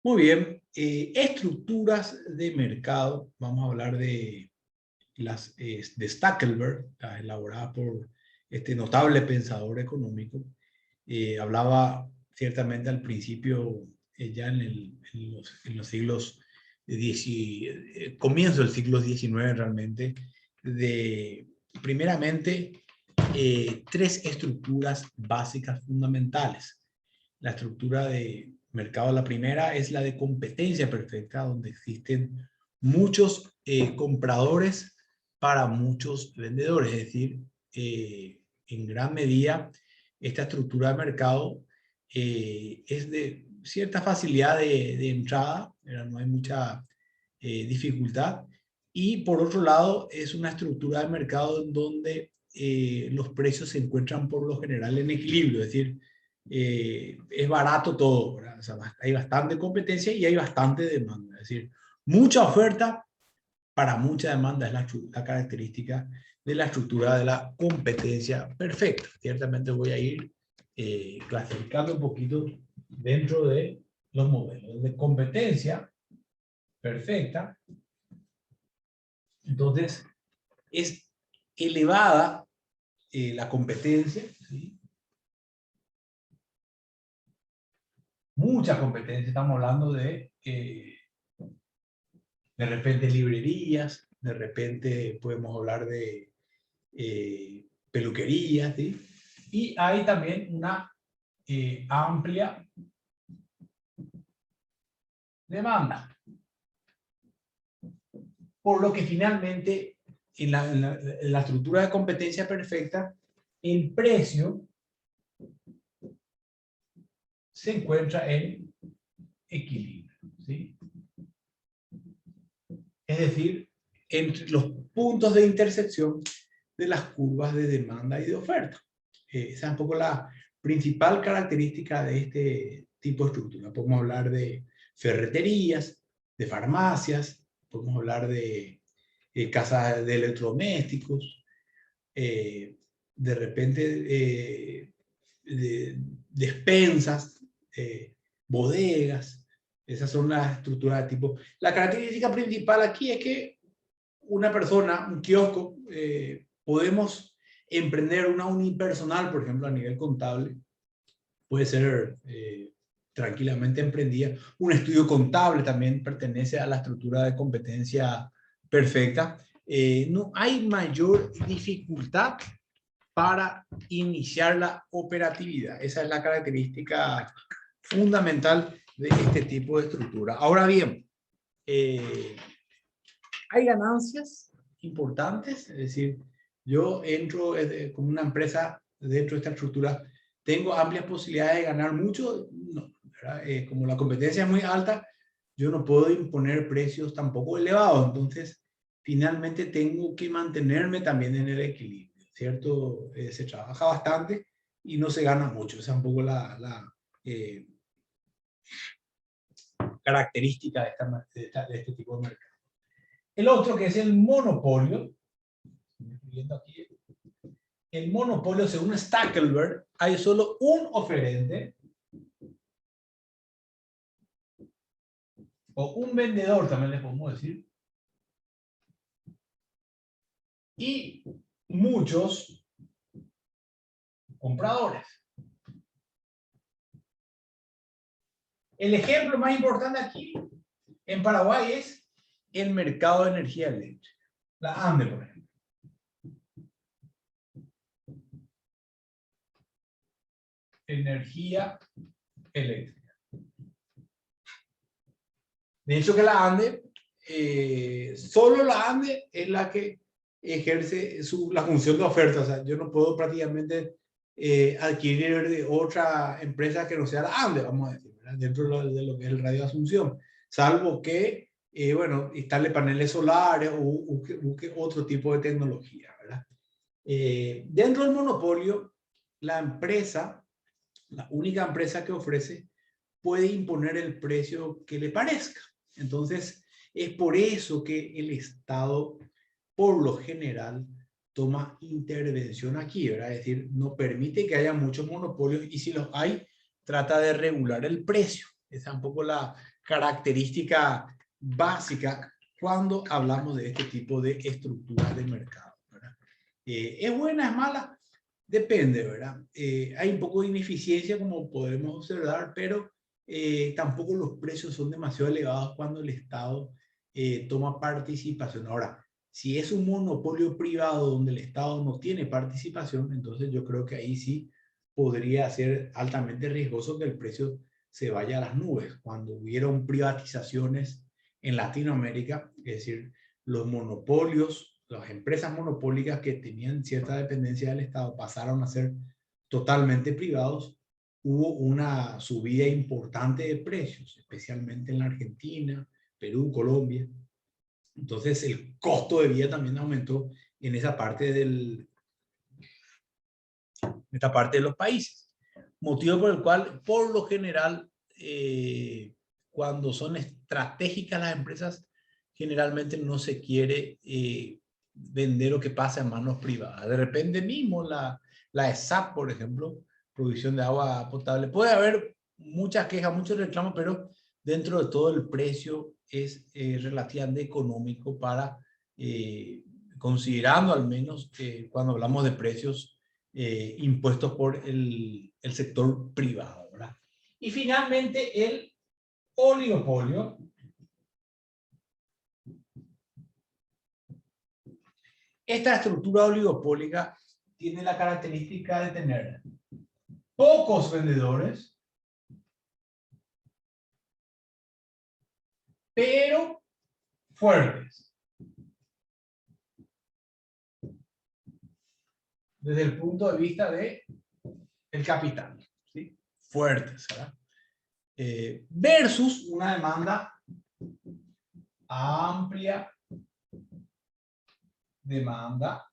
Muy bien, estructuras de mercado. Vamos a hablar de las de Stackelberg, las elaboradas por este notable pensador económico. Hablaba ciertamente al principio, ya en los siglos, comienzo del siglo XIX realmente, de primeramente tres estructuras básicas fundamentales. La estructura de mercado, la primera es la de competencia perfecta, donde existen muchos compradores para muchos vendedores. Es decir, en gran medida, esta estructura de mercado es de cierta facilidad de entrada, no hay mucha dificultad. Y por otro lado, es una estructura de mercado en donde los precios se encuentran por lo general en equilibrio, es decir, es barato todo, ¿verdad? O sea, hay bastante competencia y hay bastante demanda, es decir, mucha oferta para mucha demanda es la característica de la estructura de la competencia perfecta. Ciertamente voy a ir clasificando un poquito dentro de los modelos de competencia perfecta. Entonces, es elevada la competencia, ¿sí? Mucha competencia, estamos hablando de repente librerías, de repente podemos hablar de peluquerías, ¿sí? Y hay también una amplia demanda. Por lo que finalmente, en la estructura de competencia perfecta, el precio se encuentra en equilibrio, ¿sí? Es decir, entre los puntos de intersección de las curvas de demanda y de oferta. Esa es un poco la principal característica de este tipo de estructura. Podemos hablar de ferreterías, de farmacias, podemos hablar de casas de electrodomésticos, de repente de despensas, bodegas. Esas son las estructuras de tipo. La característica principal aquí es que una persona, un kiosco, podemos emprender una unipersonal, por ejemplo, a nivel contable, puede ser tranquilamente emprendida. Un estudio contable también pertenece a la estructura de competencia perfecta. No hay mayor dificultad para iniciar la operatividad. Esa es la característica fundamental de este tipo de estructura. Ahora bien, hay ganancias importantes, es decir, yo entro como una empresa dentro de esta estructura, tengo amplias posibilidades de ganar mucho, no, como la competencia es muy alta, yo no puedo imponer precios tampoco elevados, entonces finalmente tengo que mantenerme también en el equilibrio, ¿cierto? Se trabaja bastante y no se gana mucho, esa es un poco la característica de este tipo de mercado. El otro que es el monopolio, el monopolio según Stackelberg, hay solo un oferente o un vendedor, también le podemos decir, y muchos compradores. El ejemplo más importante aquí en Paraguay es el mercado de energía eléctrica, la ANDE, por ejemplo. Energía eléctrica. De hecho que la ANDE, solo la ANDE es la que ejerce la función de oferta. O sea, yo no puedo prácticamente adquirir de otra empresa que no sea la ANDE, vamos a decir, ¿verdad? Dentro de lo que es el Radio Asunción. Salvo que, bueno, instale paneles solares o busque otro tipo de tecnología, ¿verdad? Dentro del monopolio, la empresa, la única empresa que ofrece, puede imponer el precio que le parezca. Entonces, es por eso que el Estado, por lo general, toma intervención aquí, ¿verdad? Es decir, no permite que haya muchos monopolios y si los hay, trata de regular el precio. Esa es un poco la característica básica cuando hablamos de este tipo de estructuras de mercado, ¿verdad? ¿Es buena, es mala? Depende, ¿verdad? Hay un poco de ineficiencia, como podemos observar, pero tampoco los precios son demasiado elevados cuando el Estado toma participación. Ahora, si es un monopolio privado donde el Estado no tiene participación, entonces yo creo que ahí sí podría ser altamente riesgoso que el precio se vaya a las nubes. Cuando hubieron privatizaciones en Latinoamérica, es decir, los monopolios, las empresas monopólicas que tenían cierta dependencia del Estado pasaron a ser totalmente privados, hubo una subida importante de precios, especialmente en la Argentina, Perú, Colombia. Entonces el costo de vida también aumentó en esa parte esta parte de los países. Motivo por el cual, por lo general, cuando son estratégicas las empresas, generalmente no se quiere vender o que pase a manos privadas. De repente mismo la ESAP, por ejemplo, provisión de agua potable, puede haber muchas quejas, muchos reclamos, pero dentro de todo el precio es relativamente económico para, considerando al menos cuando hablamos de precios impuestos por el sector privado, ¿verdad? Y finalmente el oligopolio. Esta estructura oligopólica tiene la característica de tener pocos vendedores, pero fuertes. Desde el punto de vista de el capital, ¿sí? Fuertes, ¿verdad? Versus una demanda amplia, demanda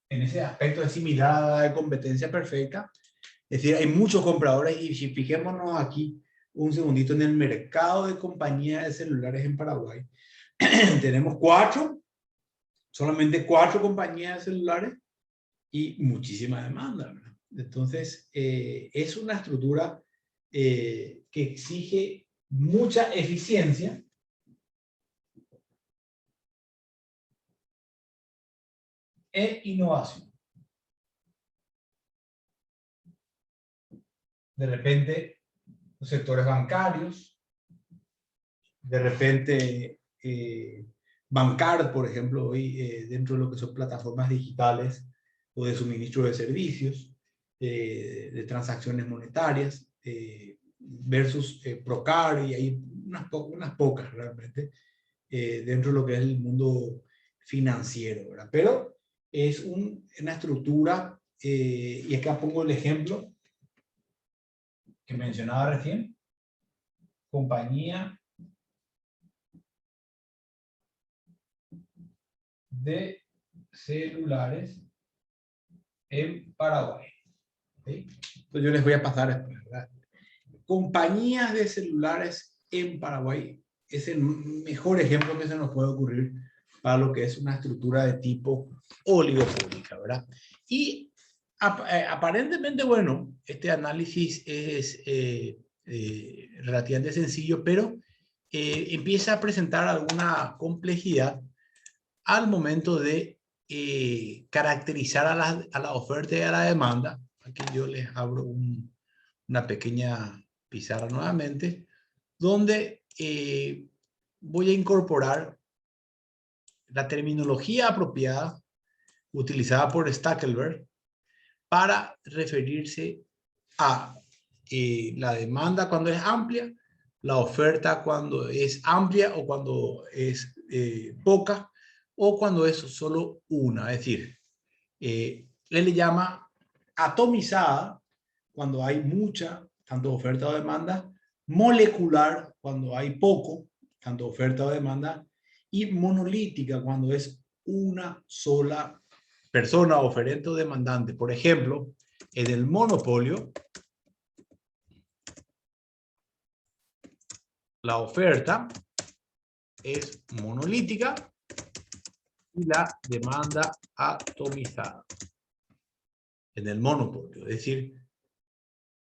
en ese aspecto es similar a la de competencia perfecta. Es decir, hay muchos compradores y si fijémonos aquí un segundito en el mercado de compañías de celulares en Paraguay, tenemos solamente 4 compañías de celulares y muchísima demanda, ¿verdad? Entonces, es una estructura que exige mucha eficiencia e innovación. De repente, los sectores bancarios, de repente, Bancard, por ejemplo, hoy dentro de lo que son plataformas digitales o de suministro de servicios, de transacciones monetarias, versus Procar, y hay unas pocas realmente dentro de lo que es el mundo financiero, ¿verdad? Pero es una estructura, y acá pongo el ejemplo que mencionaba recién, compañía de celulares en Paraguay. ¿Okay? Entonces yo les voy a pasar después, ¿verdad? Compañías de celulares en Paraguay es el mejor ejemplo que se nos puede ocurrir para lo que es una estructura de tipo oligopólica, ¿verdad? Y aparentemente, bueno, este análisis es relativamente sencillo, pero empieza a presentar alguna complejidad al momento de caracterizar a la oferta y a la demanda. Aquí yo les abro una pequeña pizarra nuevamente, donde voy a incorporar la terminología apropiada utilizada por Stackelberg para referirse a la demanda cuando es amplia, la oferta cuando es amplia o cuando es poca, o cuando es solo una. Es decir, él le llama atomizada cuando hay mucha, tanto oferta o demanda, molecular cuando hay poco, tanto oferta o demanda, y monolítica cuando es una sola persona, oferente o demandante. Por ejemplo, en el monopolio, la oferta es monolítica y la demanda atomizada. En el monopolio, es decir,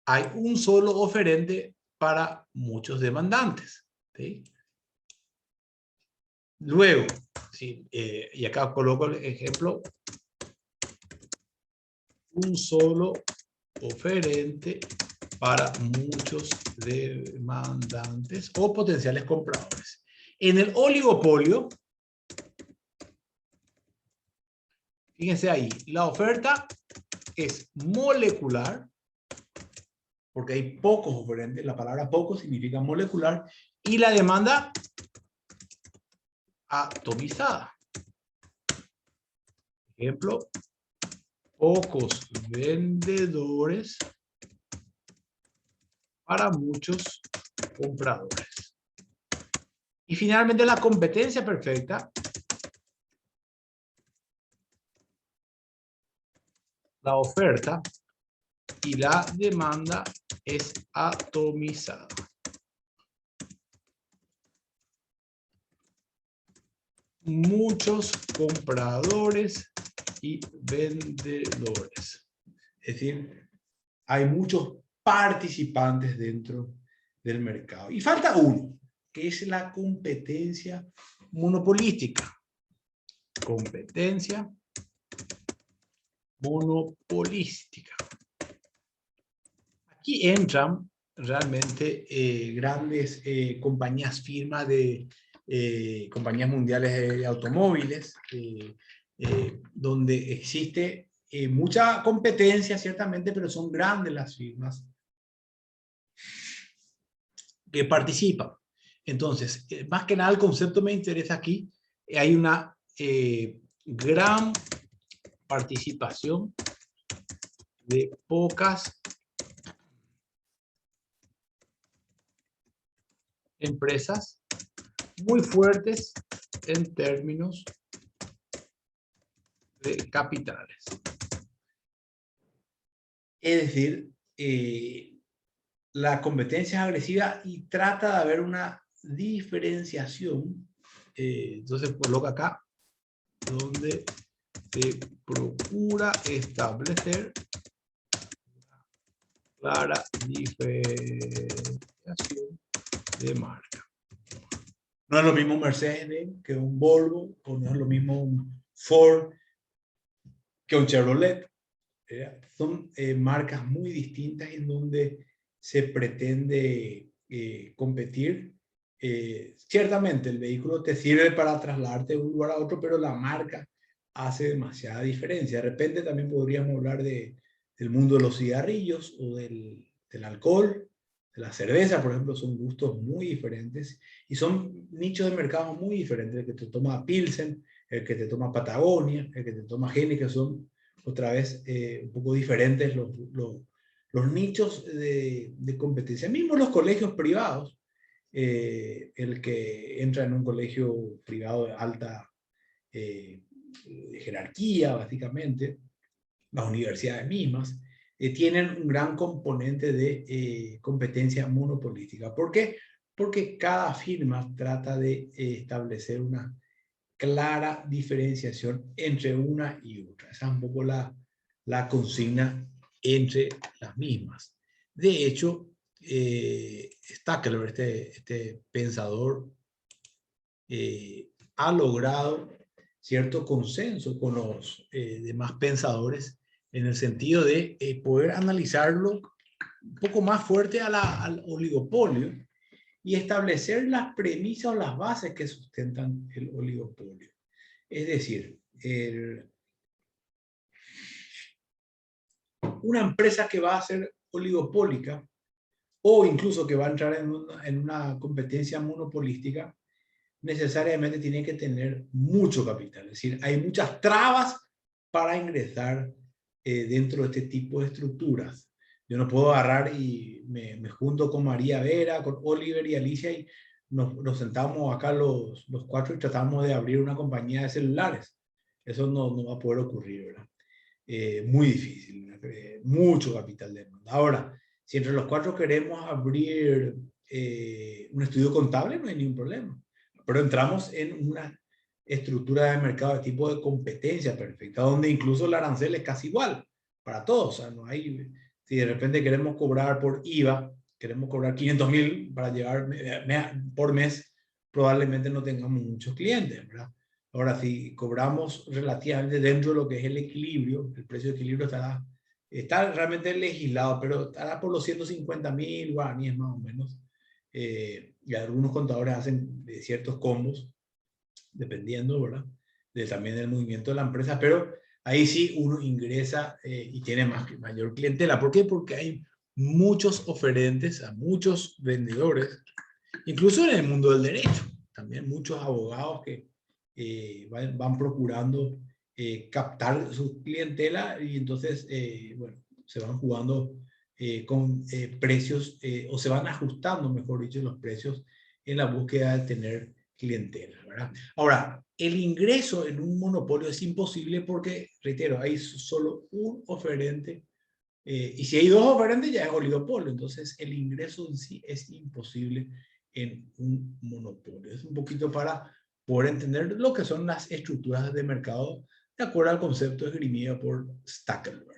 hay un solo oferente para muchos demandantes. ¿Sí? Luego, ¿sí? Y acá coloco el ejemplo, un solo oferente para muchos demandantes o potenciales compradores. En el oligopolio, fíjense ahí, la oferta es molecular, porque hay pocos oferentes, la palabra poco significa molecular, y la demanda atomizada. Ejemplo, pocos vendedores para muchos compradores. Y finalmente la competencia perfecta. La oferta y la demanda es atomizada. Muchos compradores y vendedores. Es decir, hay muchos participantes dentro del mercado. Y falta uno, que es la competencia monopolística. Competencia monopolística. Aquí entran realmente grandes compañías, firmas de compañías mundiales de automóviles, donde existe mucha competencia, ciertamente, pero son grandes las firmas que participan. Entonces, más que nada el concepto me interesa aquí. Hay una gran participación de pocas empresas muy fuertes en términos de capitales. Es decir, la competencia es agresiva y trata de haber una diferenciación. Entonces coloca acá, donde se procura establecer clara diferenciación de marca. No es lo mismo un Mercedes que un Volvo, o no es lo mismo un Ford que un Chevrolet. Son marcas muy distintas en donde se pretende competir. Ciertamente el vehículo te sirve para trasladarte de un lugar a otro, pero la marca hace demasiada diferencia. De repente también podríamos hablar del mundo de los cigarrillos o del alcohol, de la cerveza, por ejemplo. Son gustos muy diferentes y son nichos de mercado muy diferentes. El que te toma Pilsen, el que te toma Patagonia, el que te toma Heineken, son otra vez un poco diferentes los nichos de competencia. Mismo los colegios privados, el que entra en un colegio privado de alta jerarquía, básicamente, las universidades mismas, tienen un gran componente de competencia monopolística. ¿Por qué? Porque cada firma trata de establecer una clara diferenciación entre una y otra. Esa es un poco la consigna entre las mismas. De hecho, Stackler, este pensador, ha logrado cierto consenso con los demás pensadores en el sentido de poder analizarlo un poco más fuerte al oligopolio y establecer las premisas o las bases que sustentan el oligopolio. Es decir, una empresa que va a ser oligopólica o incluso que va a entrar en una competencia monopolística, necesariamente tiene que tener mucho capital. Es decir, hay muchas trabas para ingresar dentro de este tipo de estructuras. Yo no puedo agarrar y me junto con María Vera, con Oliver y Alicia y nos sentamos acá los cuatro y tratamos de abrir una compañía de celulares. Eso no va a poder ocurrir, ¿verdad? Muy difícil, mucho capital de demanda. Ahora, si entre los cuatro queremos abrir un estudio contable, no hay ningún problema. Pero entramos en una estructura de mercado de tipo de competencia perfecta, donde incluso el arancel es casi igual para todos. O sea, no hay, si de repente queremos cobrar por IVA, queremos cobrar 500.000 para llevar por mes, probablemente no tengamos muchos clientes, ¿verdad? Ahora, si cobramos relativamente dentro de lo que es el equilibrio, el precio de equilibrio está realmente legislado, pero estará por los 150.000 guaraníes más o menos. Y algunos contadores hacen ciertos combos, dependiendo, ¿verdad? También del movimiento de la empresa, pero ahí sí uno ingresa y tiene mayor clientela. ¿Por qué? Porque hay muchos oferentes, a muchos vendedores, incluso en el mundo del derecho, también muchos abogados que van procurando captar su clientela y entonces, bueno, se van jugando con precios o se van ajustando, mejor dicho, los precios en la búsqueda de tener clientela, ¿verdad? Ahora, el ingreso en un monopolio es imposible porque, reitero, hay solo un oferente y si hay dos oferentes ya es oligopolio, entonces el ingreso en sí es imposible en un monopolio. Es un poquito para poder entender lo que son las estructuras de mercado de acuerdo al concepto esgrimido por Stackelberg.